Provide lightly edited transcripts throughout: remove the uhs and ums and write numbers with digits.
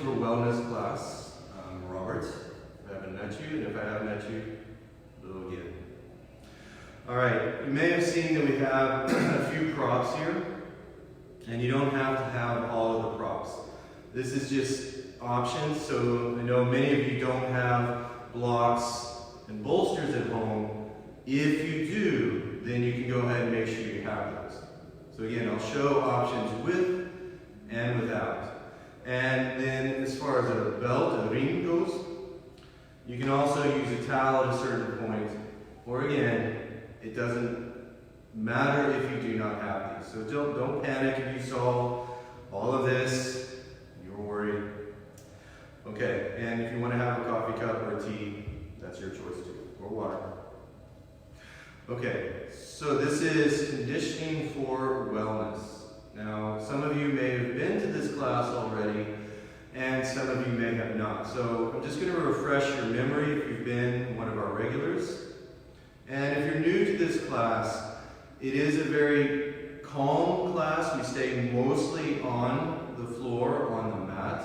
for Wellness class. I'm Robert. I haven't met you, and if I have met you, hello again. Alright, you may have seen that we have a few props here, and you don't have to have all of the props. This is just options, so I know many of you don't have blocks and bolsters at home. If you do, then you can go ahead and make sure you have those. So again, I'll show options with and without. And then as far as a belt, a ring goes, you can also use a towel at a certain point, or again, it doesn't matter if you do not have these. So don't panic if you saw all of this, you're worried. Okay, and if you want to have a coffee cup or a tea, that's your choice too, or water. Okay, so this is conditioning for wellness. Now, some of you may have been to this class already, and some of you may have not. So I'm just going to refresh your memory if you've been one of our regulars. And if you're new to this class, it is a very calm class. We stay mostly on the floor, on the mat.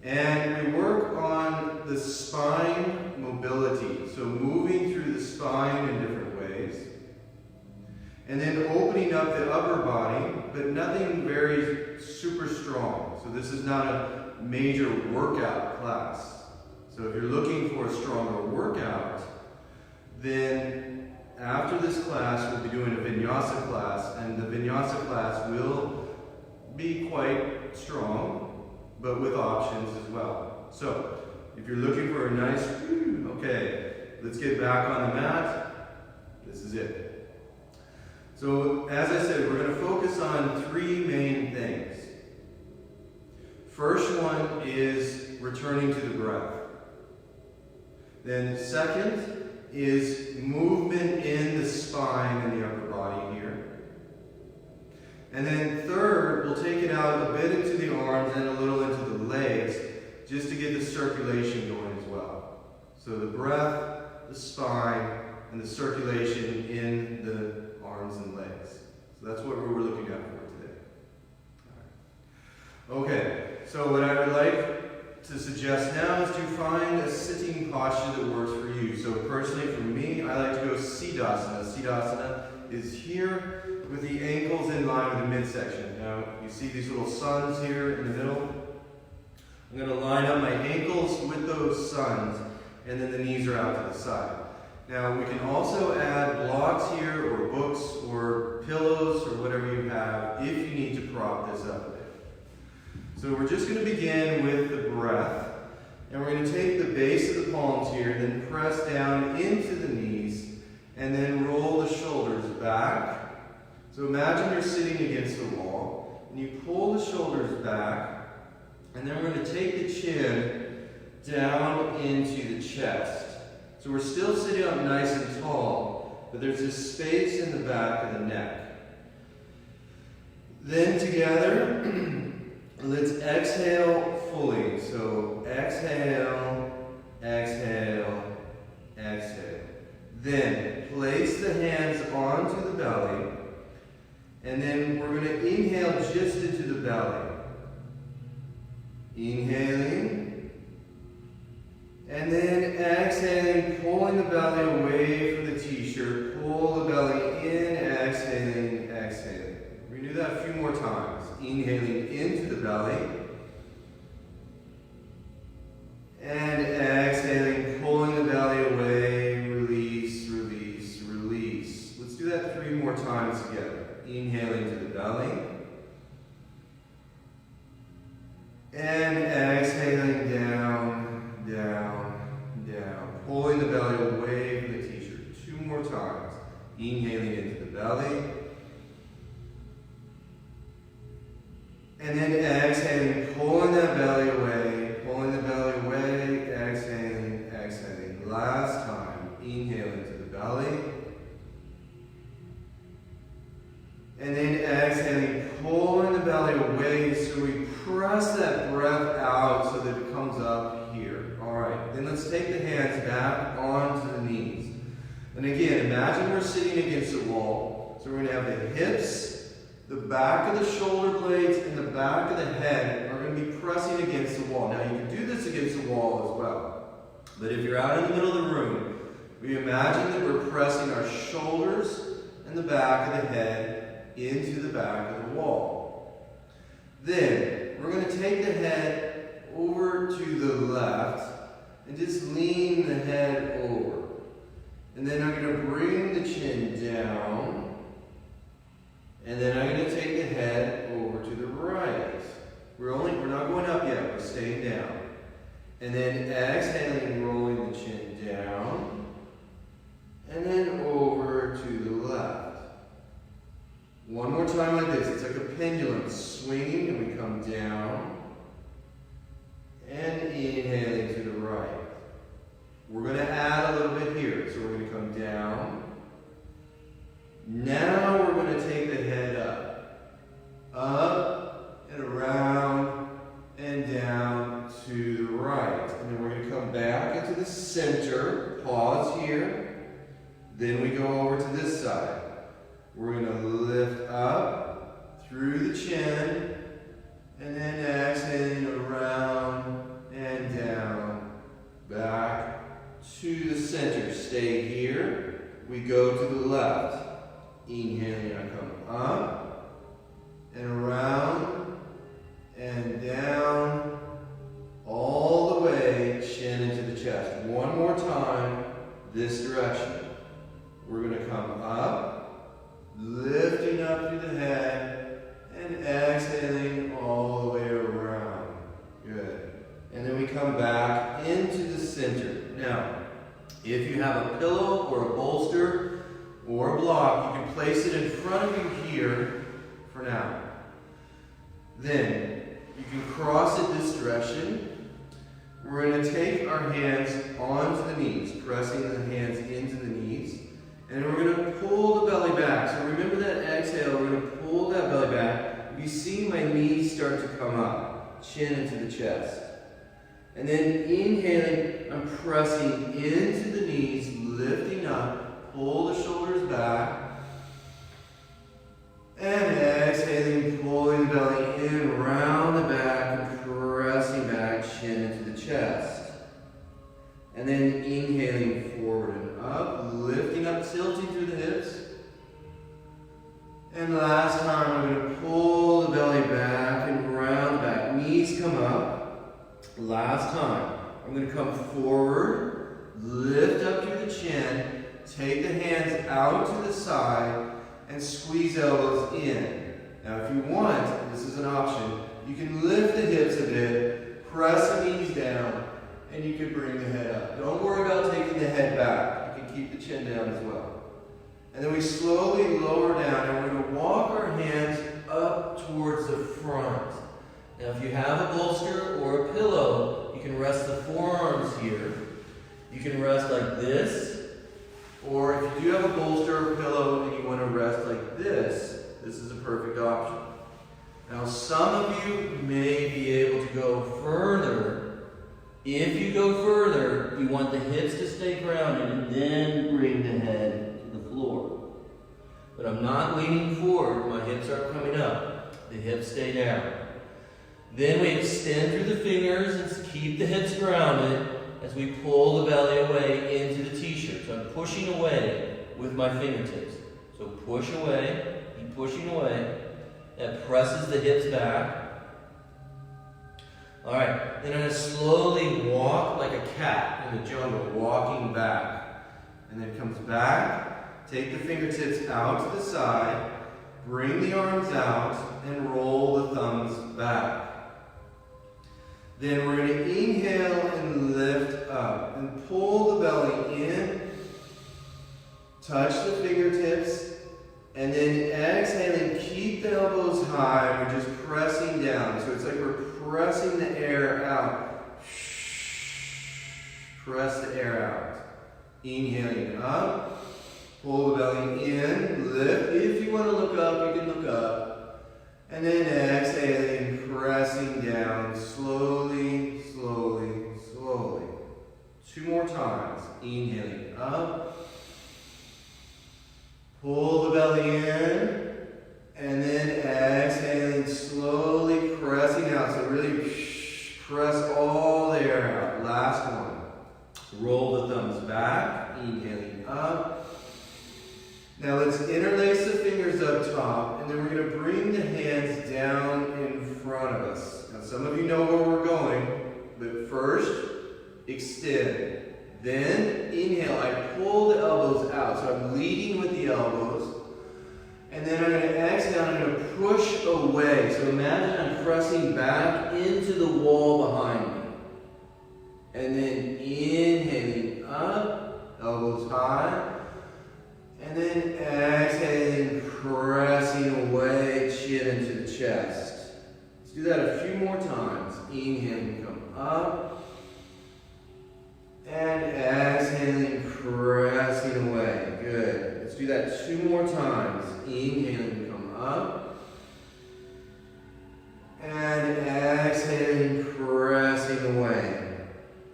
And we work on the spine mobility, so moving through the spine in different ways. And then opening up the upper body, but nothing very super strong. So this is not a major workout class. So if you're looking for a stronger workout, then after this class we'll be doing a vinyasa class, and the vinyasa class will be quite strong, but with options as well. So if you're looking for a nice, okay, let's get back on the mat. This is it. So, as I said, we're going to focus on three main things. First one is returning to the breath. Then second is movement in the spine and the upper body here. And then third, we'll take it out a bit into the arms and a little into the legs, just to get the circulation going as well. So the breath, the spine, and the circulation in the arms and legs. So that's what we're looking at for today. All right. Okay, so what I would like to suggest now is to find a sitting posture that works for you. So personally for me, I like to go Siddhasana. Siddhasana is here with the ankles in line with the midsection. Now you see these little suns here in the middle. I'm going to line up my ankles with those suns, and then the knees are out to the side. Now we can also add blocks here, or books, or pillows, or whatever you have, if you need to prop this up a bit. So we're just going to begin with the breath, and we're going to take the base of the palms here, and then press down into the knees, and then roll the shoulders back. So imagine you're sitting against the wall, and you pull the shoulders back, and then we're going to take the chin down into the chest. So we're still sitting up nice and tall, but there's this space in the back of the neck. Then together, let's exhale fully. So exhale, exhale, exhale. Then place the hands onto the belly, and then we're going to inhale just into the belly. Inhaling. And then exhaling, pulling the belly away from the t-shirt. Pull the belly in, exhaling, exhaling. We're going to do that a few more times. Inhaling into the belly. And exhaling, pulling the belly away. Release, release, release. Let's do that 3 more times together. Inhaling to the belly. And exhaling down, down, down. Pulling the belly away from the t-shirt. 2 more times. Inhaling into the belly. And then exhaling, pulling that belly away. Pulling the belly away. Exhaling, exhaling. Last time. Inhaling to the belly. And then exhaling, pulling the belly away, so we press that breath out so that it comes up here. All right, then let's take the hands back onto the knees. And again, imagine we're sitting against a wall. So we're going to have the hips, the back of the shoulder blades, and the back of the head are going to be pressing But if you're out in the middle of the room, we imagine that we're pressing our shoulders and the back of the head into the back of the wall. Then, we're going to take the head over to the left and just lean the head over. And then I'm going to bring the chin down. And then I'm going to take the head over to the right. We're not going up yet, we're staying down. And then exhaling, rolling the chin down. And then over to the left. One more time like this. It's like a pendulum swinging, and we come down. And inhaling to the right. We're going to add a little bit here. So we're going to come down. Now we're going to take the head up. Up and around and down to the right. And then we're going to come back into the center. Pause here. Then we go over to this side. We're going to lift up through the chin. And then exhaling around and down. Back to the center. Stay here. We go to the left. Inhaling, I come up and around and down, all the way, chin into the chest. One more time, this direction. We're going to come up, lifting up through the head, and exhaling all the way around. Good. And then we come back into the center. Now, if you have a pillow or a bolster, or a block, you can place it in front of you here for now. Then, you can cross it this direction. We're going to take our hands onto the knees, pressing the hands into the knees. And we're going to pull the belly back. So remember that exhale, we're going to pull that belly back. You see my knees start to come up, chin into the chest. And then inhaling, I'm pressing into the knees, lifting up. Pull the shoulders back. And exhaling, pulling the belly in, round the back, and pressing back, chin into the chest. And then inhaling forward and up, lifting up, tilting through the hips. And last time, I'm going to pull the belly back and round the back. Knees come up. Last time, I'm going to come forward, lift up through the chin. Take the hands out to the side and squeeze elbows in. Now if you want, this is an option, you can lift the hips a bit, press the knees down, and you can bring the head up. Don't worry about taking the head back. You can keep the chin down as well. And then we slowly lower down, and we're going to walk our hands up towards the front. Now if you have a bolster or a pillow, you can rest the forearms here. You can rest like this. Or if you do have a bolster or pillow and you want to rest like this, this is a perfect option. Now some of you may be able to go further. If you go further, you want the hips to stay grounded and then bring the head to the floor. But I'm not leaning forward, my hips aren't coming up. The hips stay down. Then we extend through the fingers and keep the hips grounded as we pull the belly away into the t-shirt. So I'm pushing away with my fingertips. So push away, keep pushing away. That presses the hips back. All right, then I'm going to slowly walk like a cat in the jungle, walking back. And then comes back, take the fingertips out to the side, bring the arms out, and roll the thumbs back. Then we're going to inhale and lift up and pull the belly in, touch the fingertips, and then exhaling, keep the elbows high. We're just pressing down. So it's like we're pressing the air out. Press the air out. Inhaling up, pull the belly in, lift. If you want to look up, you can look up. And then exhaling, pressing down slowly, slowly, slowly. 2 more times. Inhaling up. Pull the belly in. And then exhaling, slowly pressing out. So really press all the air out. Last one. first, extend. Then inhale, I pull the elbows out. So I'm leading with the elbows. And then I'm going to exhale, I'm going to push away. So imagine I'm pressing back into the wall behind me. And then inhaling up, elbows high. And then exhaling, pressing away, chin into the chest. Let's do that a few more times. Inhaling, come up. And exhaling, pressing away. Good. Let's do that 2 more times. Inhaling, come up. And exhaling, pressing away.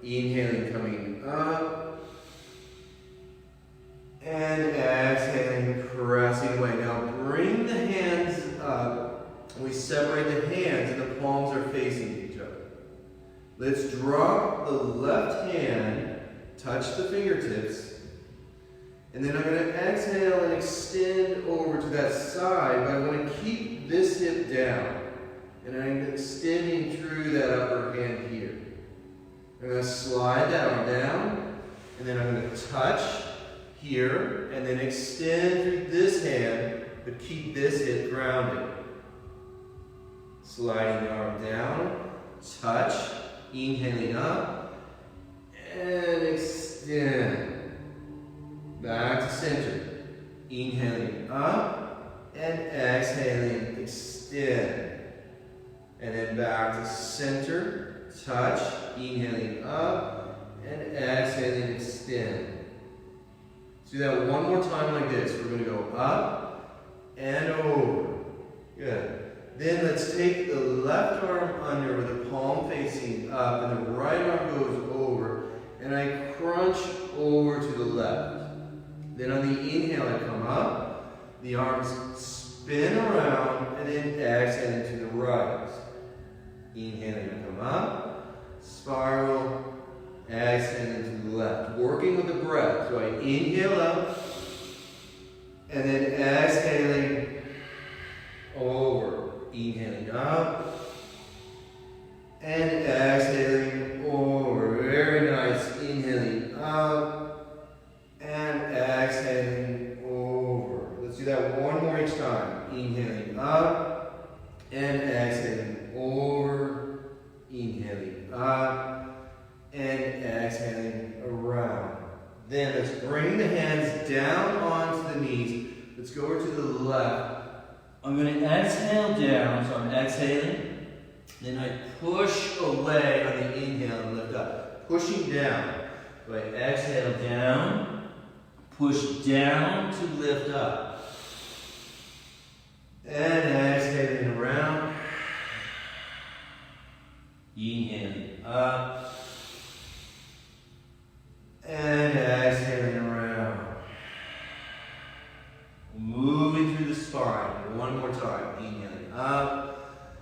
Inhaling, coming up. And exhaling, pressing away. Now bring the hands up. We separate the hands and the palms are facing each other. Let's drop the left hand, touch the fingertips, and then I'm going to exhale and extend over to that side, but I want to keep this hip down. And I'm extending through that upper hand here. I'm going to slide that arm down, and then I'm going to touch here, and then extend through this hand, but keep this hip grounded. Sliding the arm down, touch, inhaling up, and extend. Back to center. Inhaling up, and exhaling, extend. And then back to center, touch, inhaling up, and exhaling, extend. Let's do that one more time like this. We're going to go up and over. Good. Then let's take the left arm under with the palm facing up, and the right arm goes over, and I crunch over to the left. Then on the inhale, I come up, the arms spin around, and then exhale to the right. Inhaling, I come up, spiral, exhale to the left. Working with the breath. So I inhale up, and then exhaling over. Inhaling up, and exhaling over. Very nice. Inhaling up, and exhaling over. Let's do that one more each time. Inhaling up, and exhaling over. Inhaling up, and exhaling around. Then let's bring the hands down onto the knees. Let's go over to the left. I'm going to exhale down, so I'm exhaling. Then I push away on the inhale and lift up. Pushing down. So I exhale down, push down to lift up. And exhaling around. Inhaling up. And exhaling around. Moving through the spine. One more time. Inhaling up.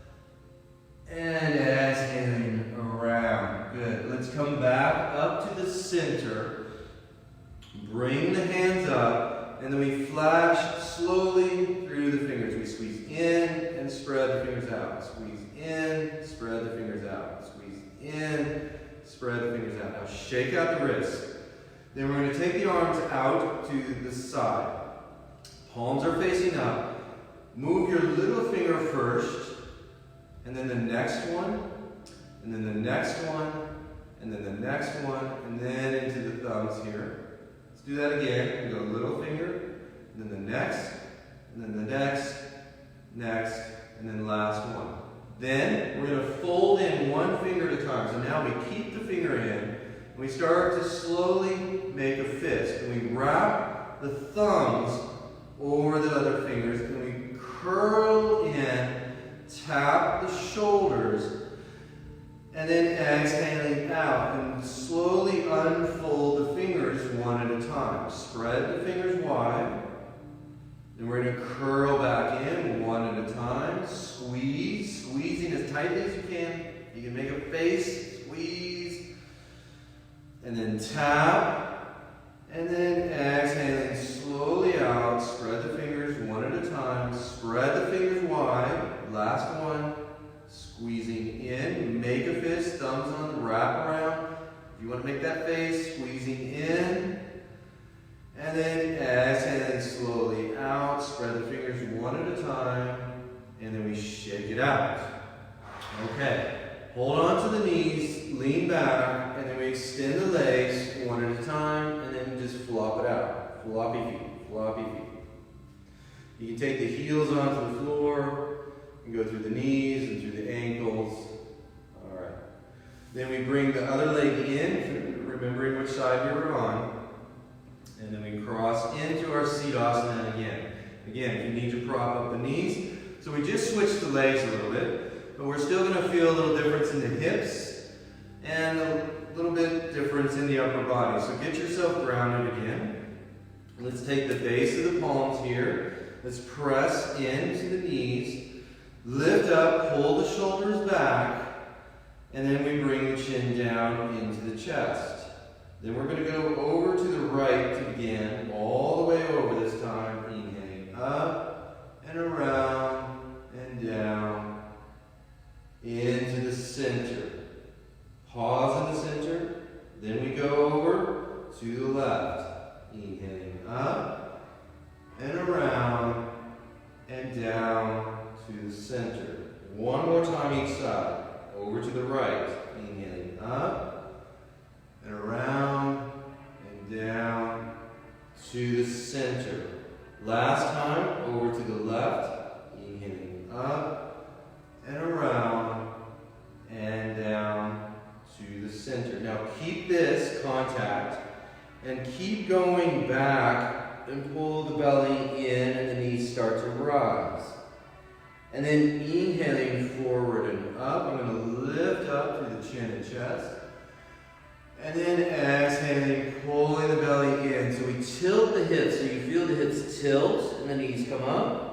And exhaling around. Good. Let's come back up to the center. Bring the hands up. And then we flash slowly through the fingers. We squeeze in and spread the fingers out. Squeeze in, spread the fingers out. Squeeze in, spread the fingers out. Now shake out the wrists. Then we're going to take the arms out to the side. Palms are facing up. Move your little finger first, and then the next one, and then the next one, and then the next one, and then into the thumbs here. Let's do that again. We go little finger, and then the next, and then the next, and then last one. Then we're going to fold in one finger at a time. So now we keep the finger in, and we start to slowly make a fist. And we wrap the thumbs over the other fingers, and we curl in, tap the shoulders, and then exhaling out, and slowly unfold the fingers one at a time. Spread the fingers wide, then we're going to curl back in one at a time. Squeeze, squeezing as tightly as you can. You can make a face, squeeze, and then tap, and then exhaling slowly out. Spread the fingers one at a time. Spread the fingers wide. Last one. Squeezing in. Make a fist. Thumbs on the wrap around. If you want to make that face, squeezing in. And then exhaling slowly out. Spread the fingers one at a time. And then we shake it out. Okay. Hold on to the knees, lean back, and then we extend the legs one at a time, and then just flop it out. Floppy feet, floppy feet. You can take the heels onto the floor, and go through the knees and through the ankles. All right. Then we bring the other leg in, remembering which side we were on, and then we cross into our Siddhasana again. Again, if you need to prop up the knees. So we just switched the legs a little bit. But we're still going to feel a little difference in the hips and a little bit difference in the upper body. So get yourself grounded again. Let's take the base of the palms here. Let's press into the knees. Lift up, pull the shoulders back, and then we bring the chin down into the chest. Then we're going to go over to the right to begin, all the way over this time. Inhaling up and around and down. Into the center. Pause in the center. Then we go over to the left. Inhaling up and around and down to the center. One more time each side. Over to the right. Inhaling up and around and down to the center. Last time, over to the left. Inhaling up and around and down to the center. Now keep this contact and keep going back and pull the belly in and the knees start to rise. And then inhaling forward and up. I'm going to lift up through the chin and chest. And then exhaling, pulling the belly in. So we tilt the hips. So you feel the hips tilt and the knees come up.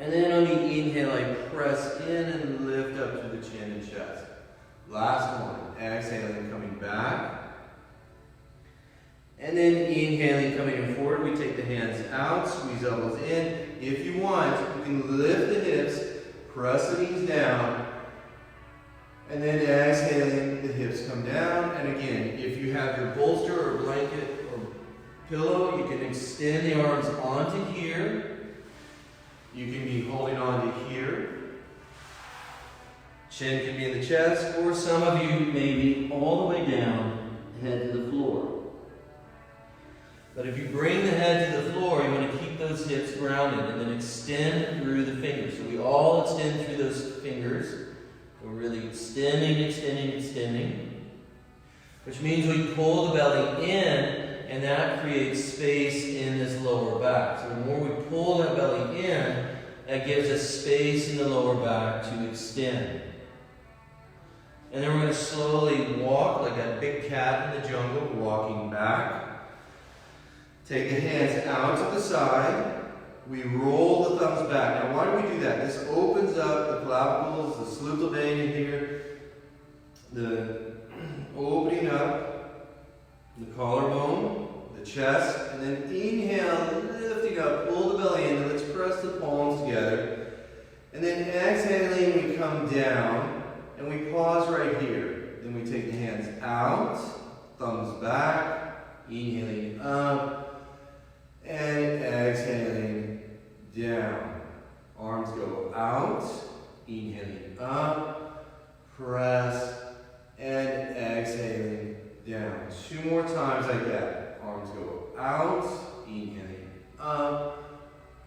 And then on the inhale, I press in and lift up through the chin and chest. Last one. Exhaling, coming back. And then inhaling, coming forward. We take the hands out, squeeze elbows in. If you want, you can lift the hips, press the knees down. And then exhaling, the hips come down. And again, if you have your bolster or blanket or pillow, you can extend the arms onto here. You can be holding on to here. Chin can be in the chest, or some of you may be all the way down, head to the floor. But if you bring the head to the floor, you want to keep those hips grounded and then extend through the fingers. So we all extend through those fingers. We're really extending, extending, extending. Which means we pull the belly in, and that creates space in this lower back. So the more we pull that belly in, that gives us space in the lower back to extend. And then we're going to slowly walk like that big cat in the jungle, walking back. Take the hands out to the side. We roll the thumbs back. Now why do we do that? This opens up the clavicles, the sleutobane here, the opening up the collarbone, the chest, and then inhale, lifting up, pull the belly in, and let's press the palms together. And then exhaling, we come down, and we pause right here. Then we take the hands out, thumbs back, inhaling up, and exhaling down. Arms go out, inhaling up, press, and exhaling down. 2 more times like that. Arms go out, inhaling up,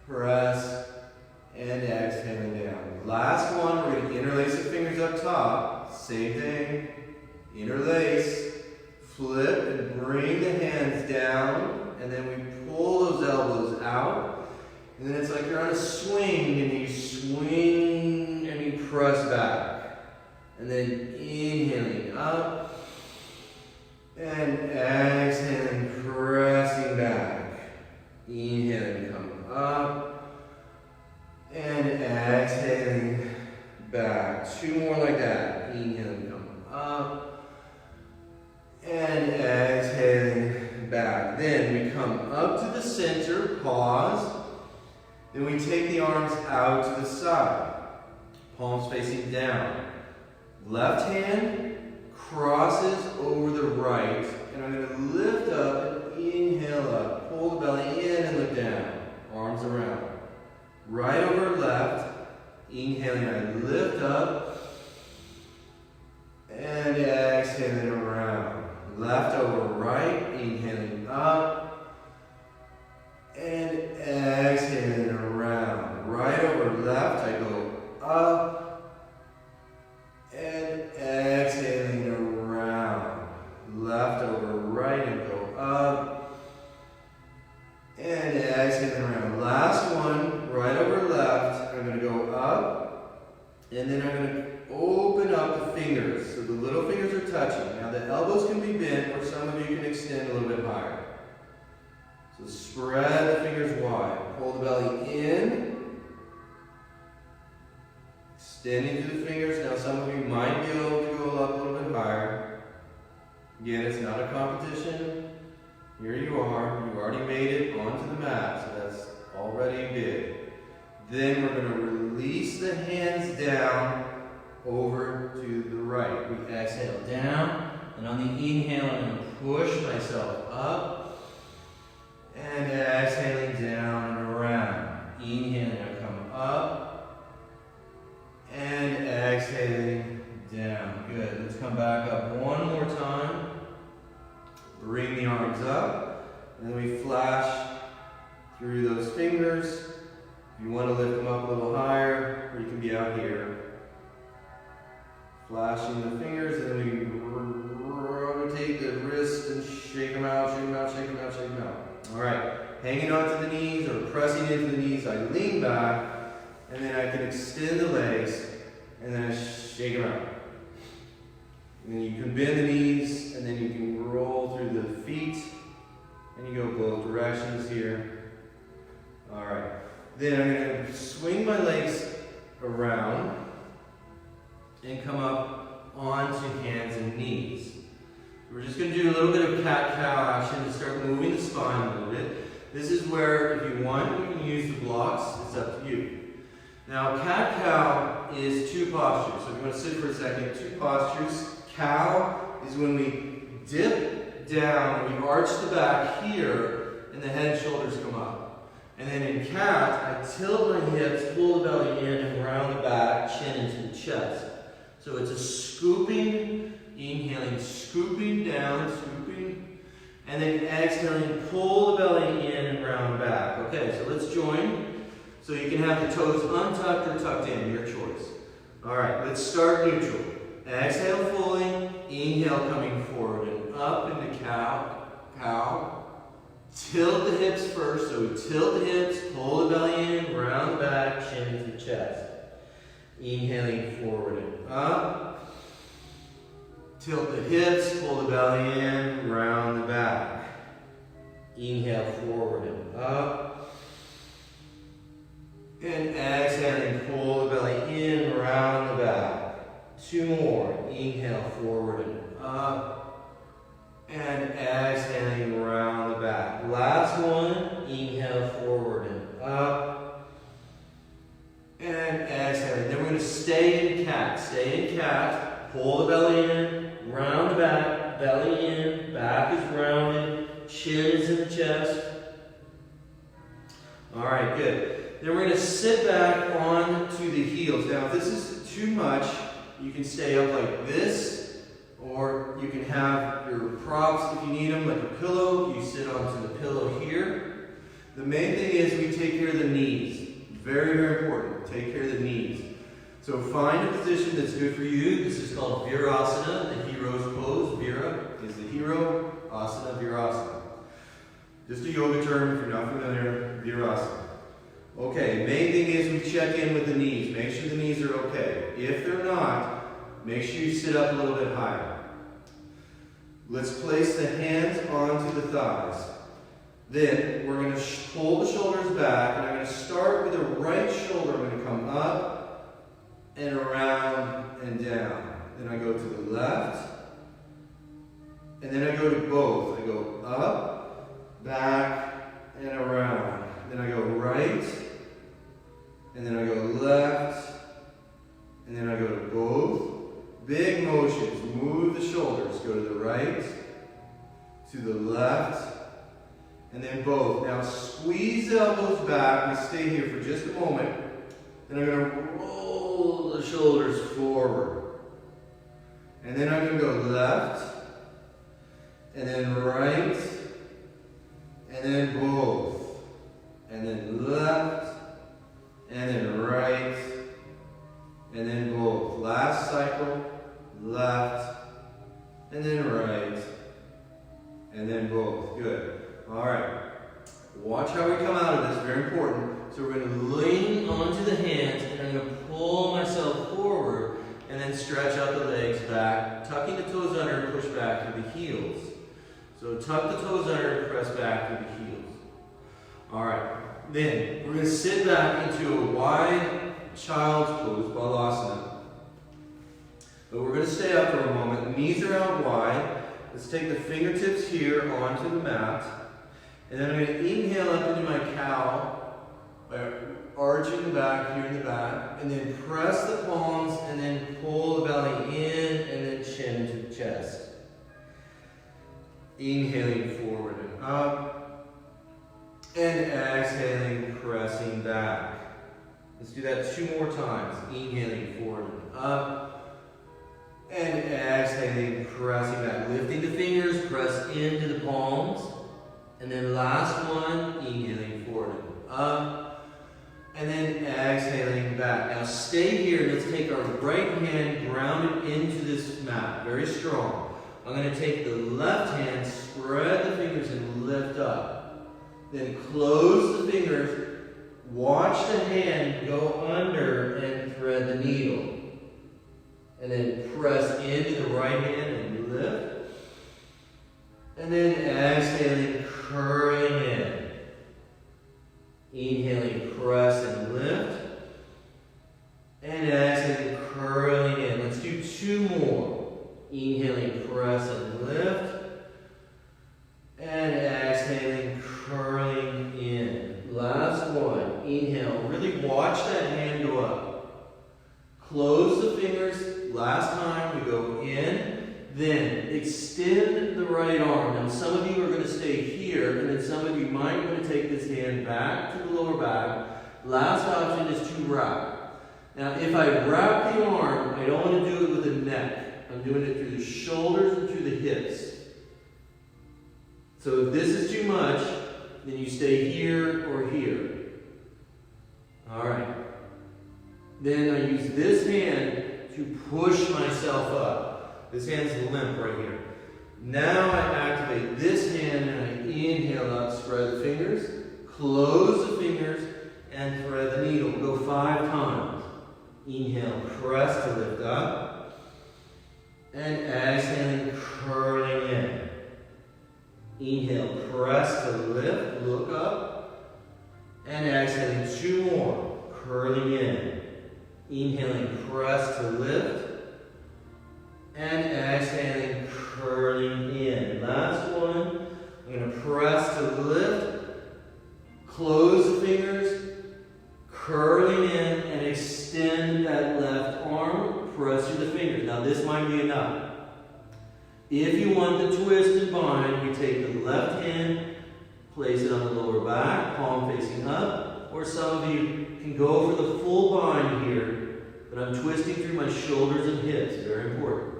press, and exhaling down. Last one, we're going to interlace the fingers up top. Same thing. Interlace, flip, and bring the hands down, and then we pull those elbows out. And then it's like you're on a swing, and you swing and you press back. And then inhaling up, and exhaling, pressing back. Inhaling, coming up, and exhaling back. 2 more like that. Inhaling, coming up, and exhaling back. Then we come up to the center, pause. Then we take the arms out to the side. Palms facing down. Left hand, crosses over the right, and I'm going to lift up and inhale up. Pull the belly in and look down. Arms around. Right over left. Inhaling, I lift up. And exhaling around. Left over right. Inhaling up. And exhaling around. Right over left, I go up. And exhaling around. Left over right and go up. And exhaling around. Last one, right over left. I'm going to go up. And then I'm going to open up the fingers. So the little fingers are touching. Now the elbows can be bent, or some of you can extend a little bit higher. So spread the fingers wide. Pull the belly in. Extending through the fingers. Now some of you might be able to go up a little bit higher. Again, it's not a competition. Here you are. You already made it onto the mat, so that's already big. Then we're going to release the hands down over to the right. We exhale down, and on the inhale, I'm going to push myself up, and exhaling down and around. Inhaling, I come up, and exhaling down. Good. Let's come back up one more time. Bring the arms up, and then we flash through those fingers. If you want to lift them up a little higher, or you can be out here. Flashing the fingers, and then we rotate the wrist and shake them out, shake them out, shake them out, shake them out. All right, hanging onto the knees or pressing into the knees, I lean back, and then I can extend the legs, and then I shake them out. And then you can bend the knees, and then you can roll through the feet, and you go both directions here. All right. Then I'm going to swing my legs around and come up onto hands and knees. We're just going to do a little bit of cat-cow action to start moving the spine a little bit. This is where, if you want, you can use the blocks. It's up to you. Now, cat-cow is two postures. So if you want to sit for a second, two postures. Cow is when we dip down, we arch the back here, and the head and shoulders come up. And then in cat, I tilt my hips, pull the belly in, and round the back, chin into the chest. So it's a scooping, inhaling, scooping down, scooping, and then exhaling, pull the belly in and round back. Okay, so let's join. So you can have the toes untucked or tucked in, your choice. All right, let's start neutral. Exhale fully, inhale coming forward and up into cow, cow. Tilt the hips first, so we tilt the hips, pull the belly in, round the back, chin into the chest. Inhaling forward and up. Tilt the hips, pull the belly in, round the back. Inhale forward and up. And exhaling, pull the belly in, round the back. Two more. Inhale forward and up. And exhaling around the back. Last one. Inhale forward and up. And exhaling. Then we're going to stay in cat. Stay in cat. Pull the belly in. Round the back. Belly in. Back is rounded. Chin is in the chest. Alright, good. Then we're going to sit back onto the heels. Now, if this is too much, you can stay up like this. Or you can have your props if you need them, like a pillow. You sit onto the pillow here. The main thing is we take care of the knees. Very, very important. Take care of the knees. So find a position that's good for you. This is called Virasana, the hero's pose. Vira is the hero. Asana, Virasana. Just a yoga term if you're not familiar. Virasana. Okay, main thing is we check in with the knees. Make sure the knees are okay. If they're not, make sure you sit up a little bit higher. Let's place the hands onto the thighs. Then we're going to pull the shoulders back, and I'm going to start with the right shoulder. I'm going to come up and around and down. Then I go to the left, and then I go to both. I go up, back, and around. Then I go right, and then I go left, and then I go to both. Big motions. Move move the shoulders. Go to the right, to the left, and then both. Now squeeze the elbows back. We stay here for just a moment. Then I'm going to roll the shoulders forward. And then I'm going to go left, and then right, and then both. And then left, and then right, and then both. Last cycle, left, and then right, and then both. Good. All right. Watch how we come out of this. Very important. So we're going to lean onto the hands, and I'm going to pull myself forward, and then stretch out the legs back, tucking the toes under and push back to the heels. So tuck the toes under and press back to the heels. All right. Then we're going to sit back into a wide child's pose, Balasana. But we're going to stay up for a moment. Knees are out wide. Let's take the fingertips here onto the mat. And then I'm going to inhale up into my cow by arching the back here in the back. And then press the palms and then pull the belly in and then chin to the chest. Inhaling forward and up. And exhaling, pressing back. Let's do that 2 more times. Inhaling forward and up. And exhaling, pressing back. Lifting the fingers, press into the palms. And then last one, inhaling forward and up. And then exhaling back. Now stay here. Let's take our right hand grounded into this mat. Very strong. I'm going to take the left hand, spread the fingers, and lift up. Then close the fingers, watch the hand go under and thread the needle. And then press into the right hand and lift. And then exhaling, curling in. Inhaling, press and lift. And exhaling, curling in. Let's do 2 more. Inhaling, press and lift. And exhaling, curling in. Last one. Inhale. Really watch that hand go up. Close the fingers. Last time we go in. Then extend the right arm. Now some of you are going to stay here, and then some of you might want to take this hand back to the lower back. Last option is to wrap. Now if I wrap the arm, I don't want to do it with the neck. I'm doing it through the shoulders and through the hips. So if this is too much, then you stay here or here. All right. Then I use this hand to push myself up. This hand's limp right here. Now I activate this hand and I inhale up, spread the fingers, close the fingers, and thread the needle. Go 5 times. Inhale, press to lift up, and exhaling, curling in. Inhale, press to lift, look up, and exhaling 2 more, curling in. Inhaling, press to lift, and exhaling, curling in. Last one, I'm going to press to lift, close the fingers, curling in, and extend that left arm, press through the fingers. Now this might be enough. If you want the twist and bind, you take the left hand, place it on the lower back, palm facing up, or some of you can go for the full bind here, but I'm twisting through my shoulders and hips, very important.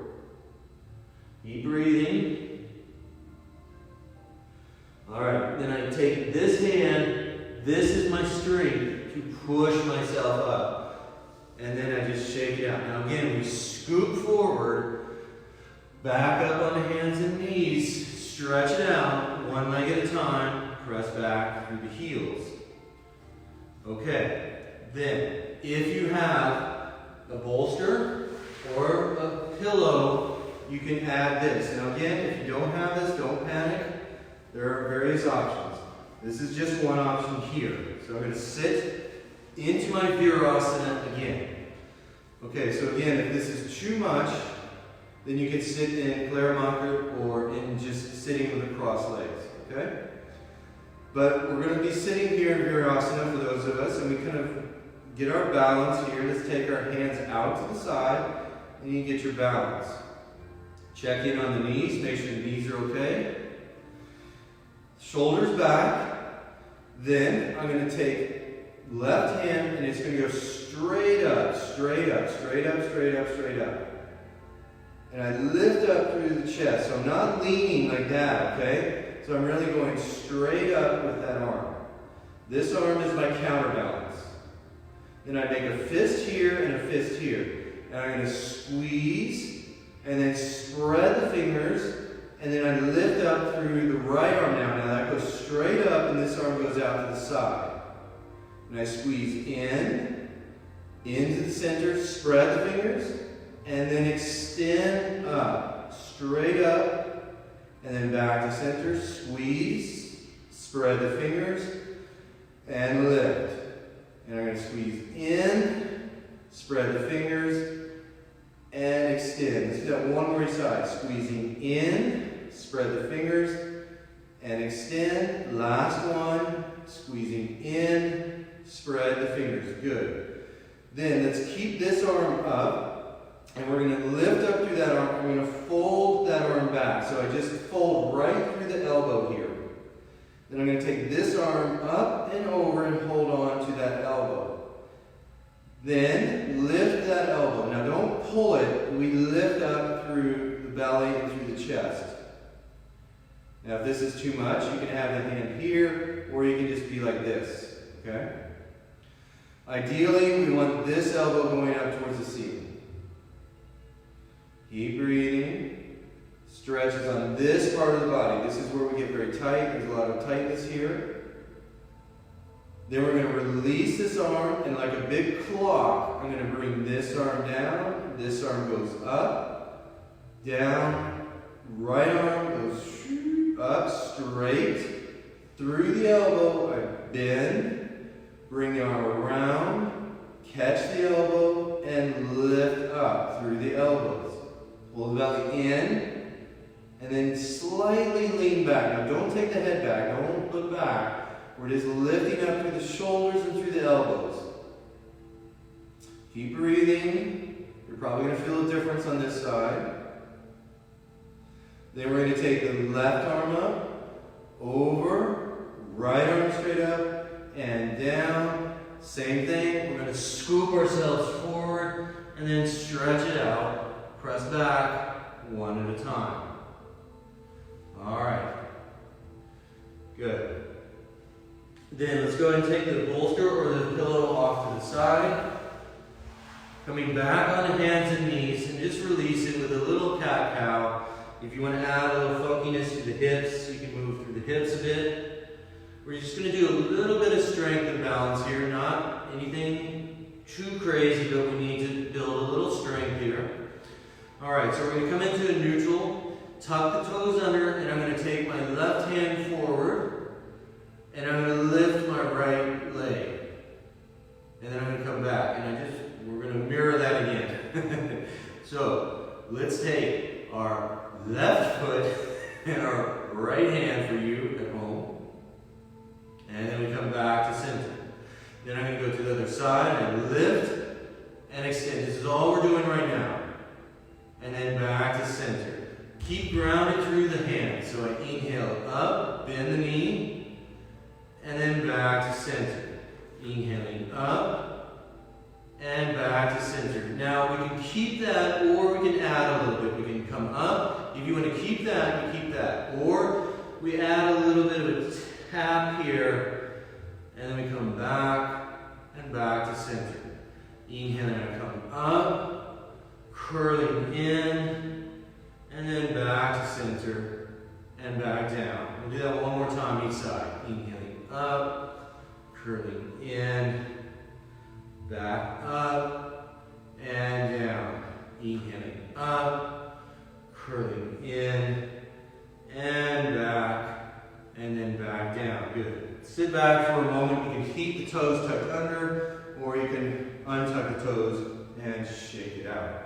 Keep breathing. All right, then I take this hand, this is my strength to push myself up. And then I just shake it out. Now again, we scoop forward, back up on the hands and knees, stretch it out, 1 leg at a time, press back through the heels. Okay, then if you have a bolster or a pillow, you can add this. Now again, if you don't have this, don't panic. There are various options. This is just one option here. So I'm going to sit into my Virasana again. Okay, so again, if this is too much, then you can sit in Klaramaka or in just sitting with the crossed legs, okay? But we're going to be sitting here in Virasana for those of us, and we kind of get our balance here. Let's take our hands out to the side, and you get your balance. Check in on the knees, make sure the knees are okay. Shoulders back. Then I'm going to take left hand and it's going to go straight up, straight up, straight up, straight up, straight up. And I lift up through the chest. So I'm not leaning like that, okay? So I'm really going straight up with that arm. This arm is my counterbalance. Then I make a fist here and a fist here. And I'm going to squeeze and then spread the fingers. And then I lift up through the right arm now. Now that goes straight up and this arm goes out to the side. And I squeeze in, into the center, spread the fingers, and then extend up, straight up, and then back to center, squeeze, spread the fingers, and lift. And I'm going to squeeze in, spread the fingers, and extend. Let's do that one more side. Squeezing in, spread the fingers, and extend. Last one. Squeezing in, spread the fingers. Good. Then let's keep this arm up, and we're going to lift up through that arm. I'm going to fold that arm back. So I just fold right through the elbow here. Then I'm going to take this arm up and over and hold on to that elbow. Then lift that elbow. Now don't pull it. We lift up through the belly and through the chest. Now if this is too much, you can have the hand here, or you can just be like this. Okay? Ideally, we want this elbow going up towards the ceiling. Keep breathing. Stretches on this part of the body. This is where we get very tight. There's a lot of tightness here. Then we're going to release this arm, and like a big clock, I'm going to bring this arm down. This arm goes up, down. Right arm goes up, straight. Through the elbow, I bend. Bring the arm around. Catch the elbow, and lift up through the elbows. Pull the belly in. And then slightly lean back. Now don't take the head back. Don't look back. We're just lifting up through the shoulders and through the elbows. Keep breathing. You're probably going to feel a difference on this side. Then we're going to take the left arm up, over, right arm straight up, and down. Same thing. We're going to scoop ourselves forward and then stretch it out. Press back one at a time. All right. Good. Then let's go ahead and take the bolster or the pillow off to the side. Coming back on the hands and knees, and just release it with a little cat-cow. If you want to add a little funkiness to the hips, you can move through the hips a bit. We're just going to do a little bit of strength and balance here, not anything too crazy, but we need to build a little strength here. All right, so we're going to come into a neutral, tuck the toes under, and I'm going to take my left hand forward, and I'm going to lift my right leg. And then I'm going to come back, and we're going to mirror that again. So let's take our left foot and our right hand for you at home. And then we come back to center. Then I'm going to go to the other side and lift and extend. This is all we're doing right now. And then back to center. Keep grounded through the hands. So I inhale up, bend the knee, and then back to center. Inhaling up and back to center. Now we can keep that, or we can add a little bit. We can come up. If you want to keep that, you keep that. Or we add a little bit of a tap here, and then we come back and back to center. Inhaling and come up, curling in, and then back to center and back down. We'll do that one more time each side. Inhaling up, curling in, back up, and down. Inhaling up, curling in, and back, and then back down. Good. Sit back for a moment. You can keep the toes tucked under, or you can untuck the toes and shake it out.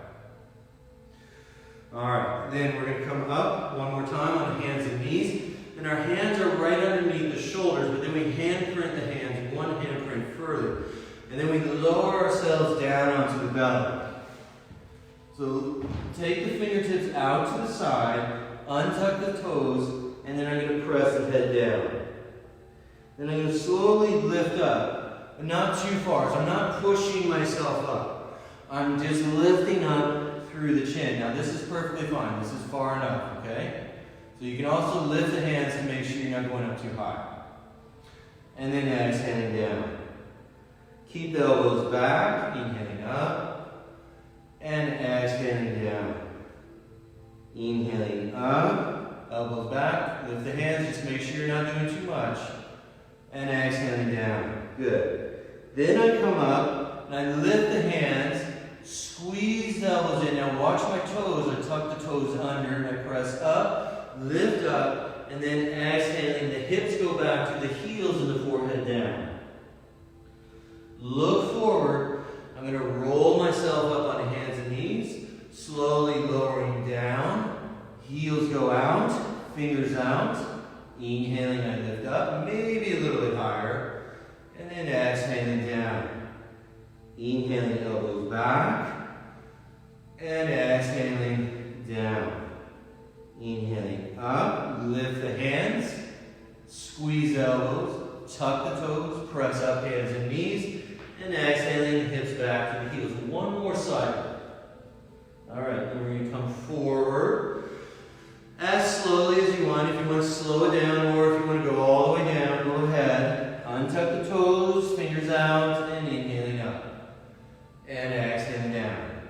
All right, then we're going to come up one more time on hands and knees. And our hands are right underneath the shoulders, but then we handprint the hands, one handprint further. And then we lower ourselves down onto the belly. So take the fingertips out to the side, untuck the toes, and then I'm going to press the head down. Then I'm going to slowly lift up, but not too far. So I'm not pushing myself up. I'm just lifting up through the chin. Now this is perfectly fine. This is far enough, okay? So you can also lift the hands to make sure you're not going up too high. And then exhaling down. Keep the elbows back, inhaling up, and exhaling down. Inhaling up, elbows back, lift the hands, just make sure you're not doing too much. And exhaling down. Good. Then I come up, and I lift the hands, squeeze the elbows in. Now watch my toes, I tuck the toes under, and I press up, lift up, and then exhaling, the hips go back to the heels and the forehead down. Look forward. I'm going to roll myself up on the hands and knees, slowly lowering down. Heels go out, fingers out. Inhaling, I lift up, maybe a little bit higher. And then exhaling down. Inhaling, elbows back. And exhaling down. Inhaling up, lift the hands, squeeze the elbows, tuck the toes, press up hands and knees. And exhaling, hips back to the heels. One more cycle. All right, then we're going to come forward as slowly as you want. If you want to slow it down or if you want to go all the way down, go ahead. Untuck the toes, fingers out, and inhaling up. And exhaling down.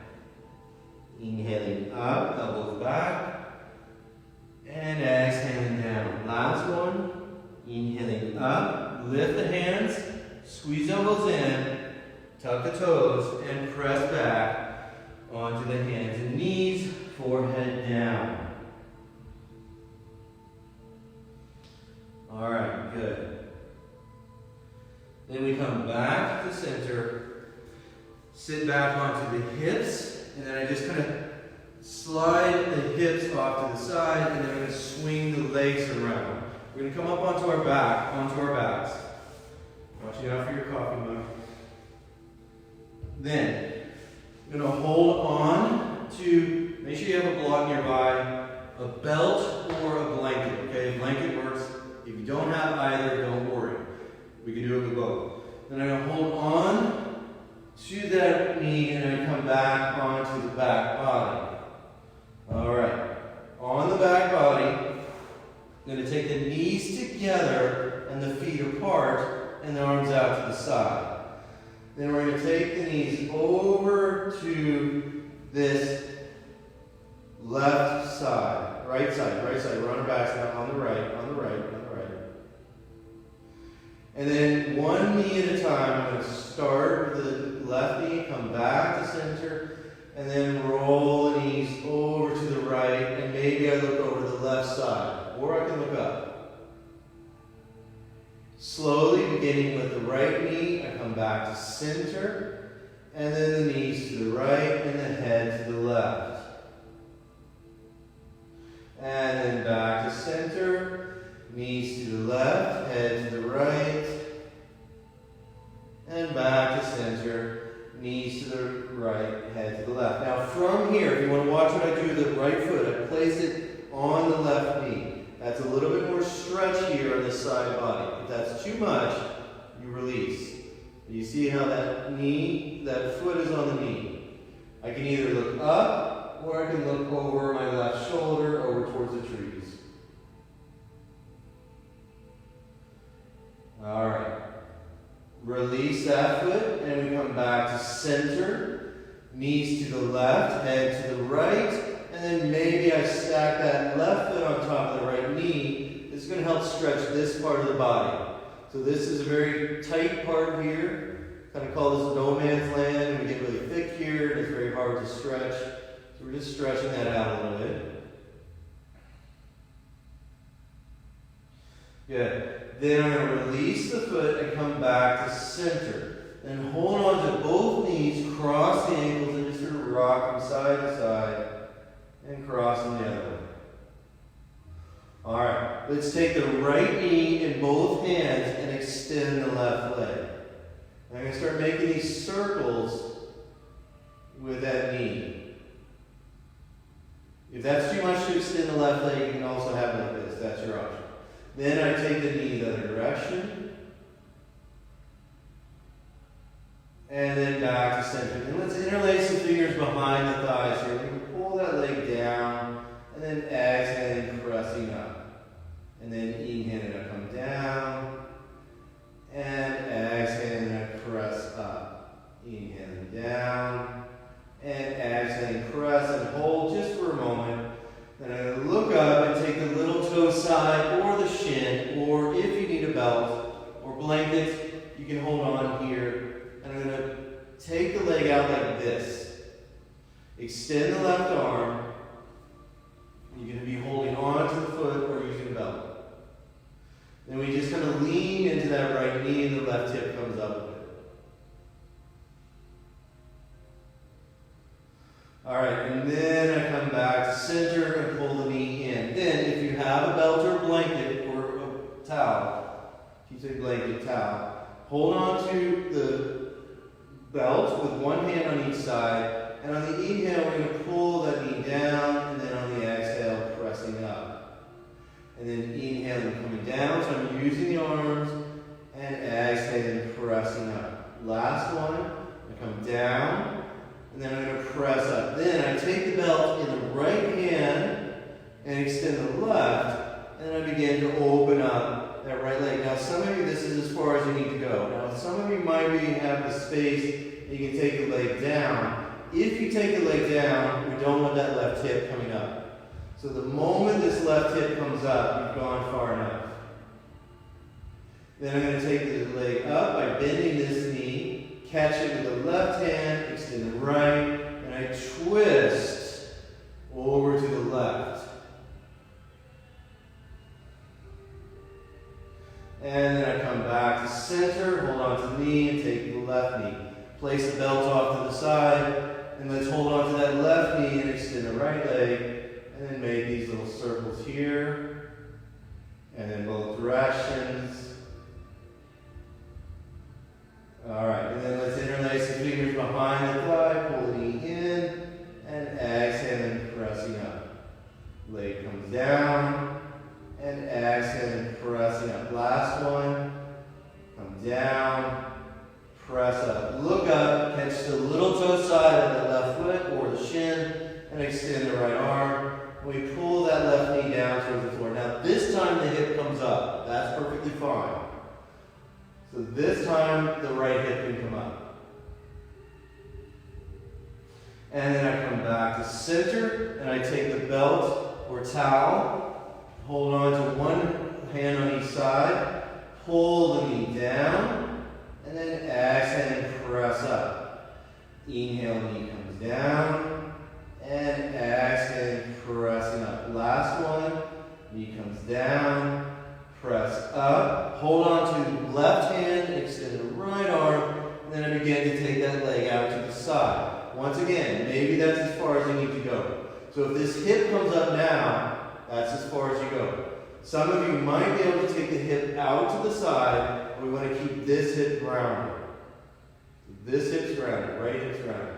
Inhaling up, elbows back. And exhaling down. Last one. Inhaling up, lift the hands, squeeze elbows in. Tuck the toes and press back onto the hands and knees, forehead down. All right, good. Then we come back to the center, sit back onto the hips, and then I just kind of slide the hips off to the side, and then I'm going to swing the legs around. We're going to come up onto our backs. Watching out for your coffee mug. Then, I'm going to hold on to, make sure you have a block nearby, a belt or a blanket, okay? A blanket works. If you don't have either, don't worry. We can do it with both. Then I'm going to hold on to that knee and I come back onto the back body. All right. On the back body, I'm going to take the knees together and the feet apart and the arms out to the side. Then we're going to take the knees over to this left side, right side. We're on our backs now, on the right. And then one knee at a time, I'm going to start with the left knee, come back to center, and then roll the knees over to the right, and maybe I look over to the left side, or I can look up. Slowly, beginning with the right knee, I come back to center, and then the knees to the right, and the head to the left. And then back to center, knees to the left, head to the right, and back to center, knees to the right, head to the left. Now from here, if you want to watch what I do with the right foot, I place it on the left knee. That's a little bit more stretch here on the side body. If that's too much, you release. You see how that foot is on the knee. I can either look up, or I can look over my left shoulder, over towards the trees. All right. Release that foot, and we come back to center. Knees to the left, head to the right, and then maybe I stack that left foot on top of the right knee. This is going to help stretch this part of the body. So this is a very tight part here. Kind of call this no man's land. We get really thick here, and it's very hard to stretch. So we're just stretching that out a little bit. Good. Then I'm going to release the foot and come back to center. And hold on to both knees, cross the ankles, and just sort of rock from side to side, and cross them the other way. All right, let's take the right knee in both hands and extend the left leg. I'm going to start making these circles with that knee. If that's too much to extend the left leg, you can also have it like this. That's your option. Then I take the knee the other direction. And then back to center. And let's interlace the fingers behind the thighs here. We can pull that leg down, and then exhaling, pressing up. And then inhaling to come down, and exhaling to press up. Inhaling down, and exhaling, press and hold just for a moment. Then I'm going to look up and take the little toe side or the shin, or if you need a belt or blanket, you can hold on here. And I'm going to take the leg out like this. Extend the left arm. You're going to be holding on to the foot or using a belt. Then we just kind of lean into that right knee and the left hip comes up with it. Alright, and then I come back to center and pull the knee in. Then if you have a belt or a blanket or a towel, if you say blanket, towel, hold on to the belt with one hand on each side, and on the inhale we're going to pull that knee down, and then on the exhale pressing up. And then inhaling, coming down, so I'm using the arms, and exhaling, pressing up. Last one, I come down, and then I'm going to press up. Then I take the belt in the right hand, and extend the left, and I begin to open up that right leg. Now some of you, this is as far as you need to go. Now some of you might be have the space and you can take the leg down. If you take the leg down, we don't want that left hip coming up. So the moment this left hip comes up, you've gone far enough. Then I'm going to take the leg up by bending this knee, catch it with the left hand, extend the right, and I twist over to the left. And then I come back to center, hold on to the knee, and take the left knee. Place the belt off to the side, and let's hold on to that left knee and extend the right leg, and then make these little circles here, and then both directions. Alright, and then let's interlace the fingers behind the thigh, pull the knee in, and exhale and pressing up. Leg comes down, and exhale and pressing up. Last one, come down, press up. Look up, catch the little toe side of the left foot or the shin, and extend the right arm. We pull that left knee down towards the floor. Now this time the hip comes up. That's perfectly fine. So this time the right hip can come up. And then I come back to center, and I take the belt or towel, hold on to one hand on each side, pull the knee down, and then exhale and press up. Inhale, knee comes down, and exhale, pressing up. Last one, knee comes down, press up, hold on to the left hand, extend the right arm, and then I begin to take that leg out to the side. Once again, maybe that's as far as you need to go. So if this hip comes up now, that's as far as you go. Some of you might be able to take the hip out to the side, and we want to keep this hip grounded. This hip's grounded, right hip's grounded.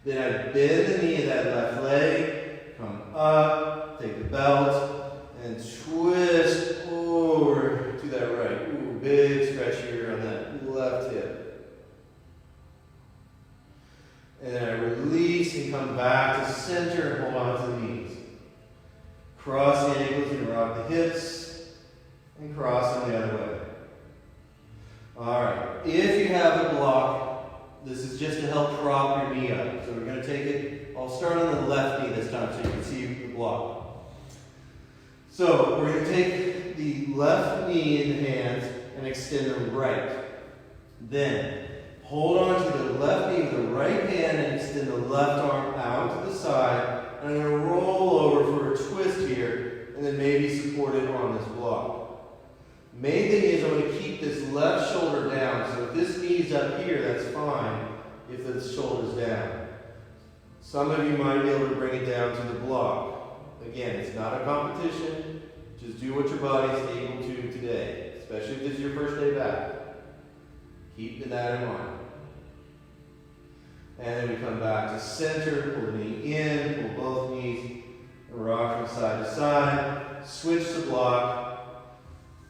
Then I bend the knee of that left leg, come up, take the belt, and twist over to that right. Ooh, big stretch here on that left hip. And then I release and come back to center and hold on to the knees. Cross the ankles and rock the hips, and cross them the other way. Alright, if you have a block, this is just to help prop your knee up. So we're going to take it, I'll start on the left knee this time so you can see the block. So we're going to take the left knee in the hands and extend the right. Then hold on to the left knee with the right hand and extend the left arm out to the side. And I'm going to roll over for a twist here, and then maybe support it on this block. Main thing is I'm going to keep this left shoulder down. So if this knee's up here, that's fine if the shoulder's down. Some of you might be able to bring it down to the block. Again, it's not a competition. Just do what your body's able to today, especially if this is your first day back. Keep that in mind. And then we come back to center, pull the knee in, pull both knees, and rock from side to side. Switch to block.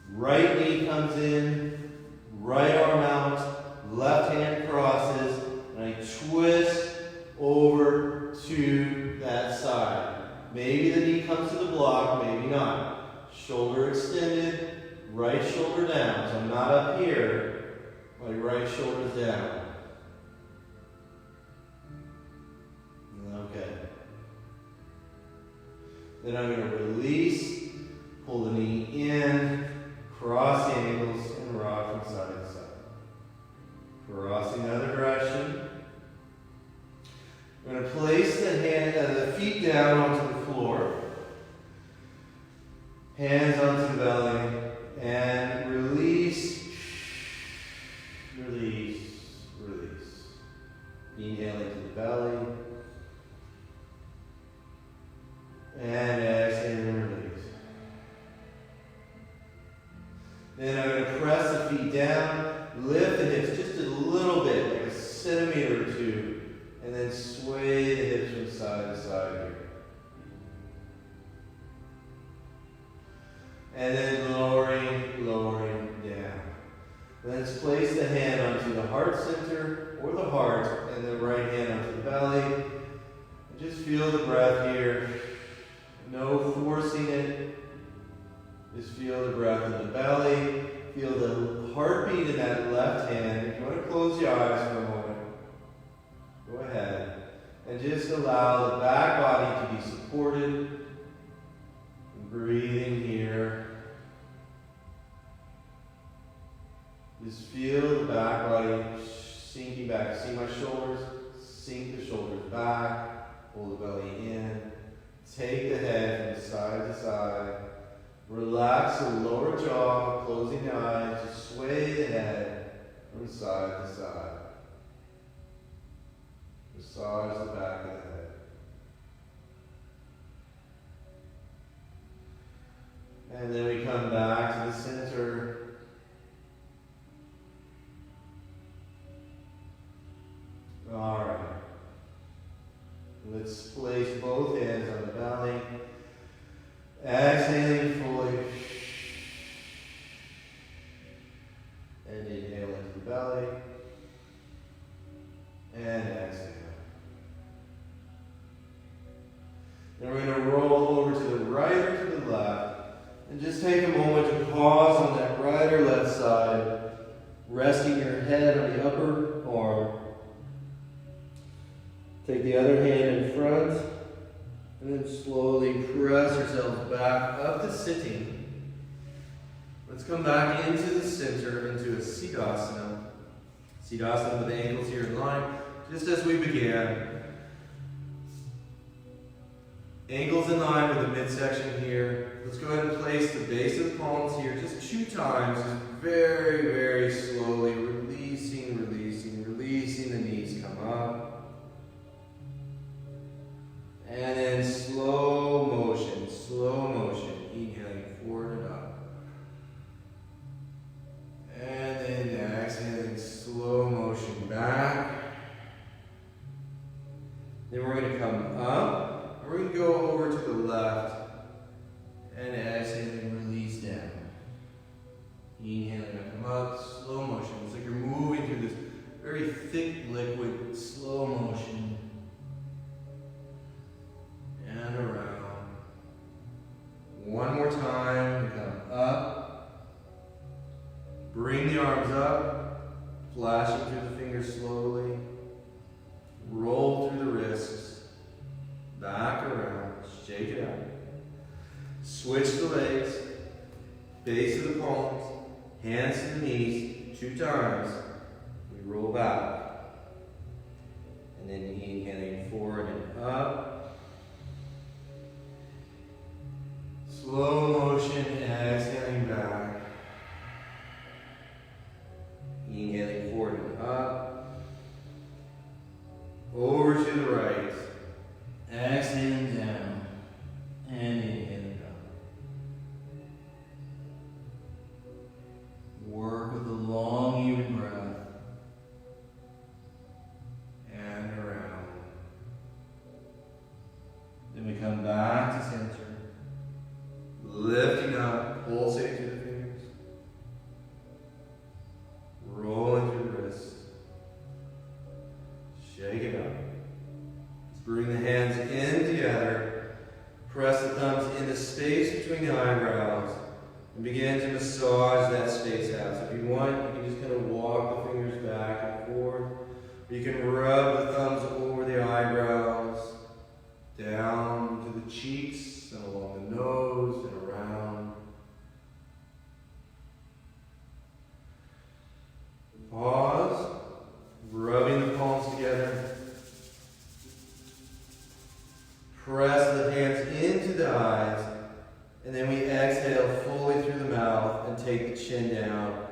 Right knee comes in, right arm out, left hand crosses, and I twist over to that side. Maybe the knee comes to the block, maybe not. Shoulder extended, right shoulder down. So I'm not up here, my right shoulder's down. Okay. Then I'm going to release, pull the knee in, cross the ankles, and rock from side to side. Crossing the other direction. I'm going to place the feet down onto the floor. Hands onto the belly. And release, release, release. Inhale into the belly. And exhale and release. Then I'm going to press the feet down, lift the hips just a little bit, like a centimeter or two, and then sway the hips from side to side here. And then lowering, lowering down. Let's place the hand onto the heart center or the heart, and the right hand onto the belly. And just feel the breath here. No forcing it. Just feel the breath in the belly. Feel the heartbeat in that left hand. If you want to close your eyes for a moment, go ahead. And just allow the back body to be supported. Breathing here. Just feel the back body sinking back. See my shoulders? Sink the shoulders back. Pull the belly in. Take the head from side to side. Relax the lower jaw, closing the eyes. Just sway the head from side to side. Massage the back of the head. And then we come back to the center. All right. Let's place both hands on the belly. Exhaling fully. And inhale into the belly. And exhale. Then we're going to roll over to the right or to the left. And just take a moment to pause on that right or left side, resting your head on the upper arm. Take the other hand in front, and then slowly press yourself back up to sitting. Let's come back into the center, into a Siddhasana. Siddhasana with the ankles here in line, just as we began. Ankles in line with the midsection here. Let's go ahead and place the base of the palms here just 2 times, just very, very slowly, releasing, releasing, releasing the knees. Come up. And then slow motion, inhaling forward and up. And then exhaling slow motion back. Then we're going to come up. We're going to go over to the left. And exhaling, release down. Inhaling, come up, slow motion. It's like you're moving through this very thick liquid, slow motion. And around. One more time, come up. Bring the arms up, flashing through the fingers slowly. Roll through the wrists. Back around, shake it out. Switch the legs, base of the palms, hands to the knees, 2 times. We roll back. And then inhaling forward and up. Slow motion, exhaling back. Inhaling forward and up. Over to the right. Exhaling down. And inhaling up. Work with a long, even breath. And space between the eyebrows and begin to massage that space out. So if you want, you can just kind of walk the fingers back and forth. You can rub the thumbs over the eyebrows, down to the cheeks and along the nose and around. Pause, rubbing the palms together. Press the hands into the eyes, and then we exhale fully through the mouth and take the chin down.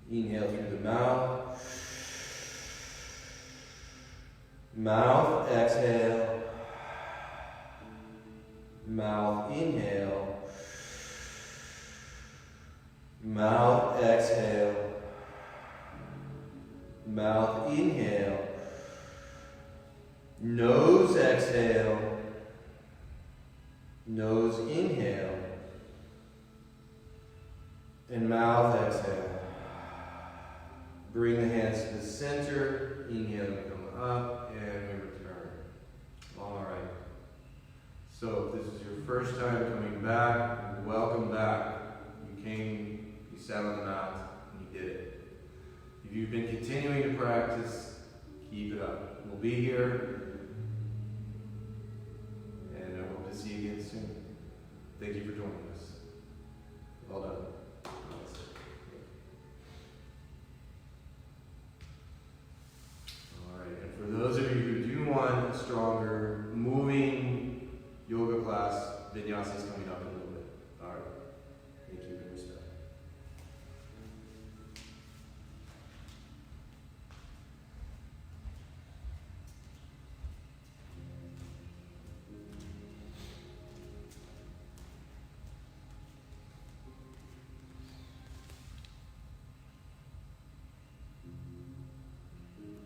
Inhale through the mouth. Mouth, exhale. Mouth, inhale. Mouth, exhale. Mouth, inhale. Nose, exhale. Nose, inhale. And mouth, exhale. Bring the hands to the center. Inhale, we come up, and we return. All right. So if this is your first time coming back, welcome back. You came, you sat on the mat, and you did it. If you've been continuing to practice, keep it up. We'll be here, and I hope to see you again soon. Thank you for joining us. Well done. For those of you who do want a stronger moving yoga class, vinyasa is coming up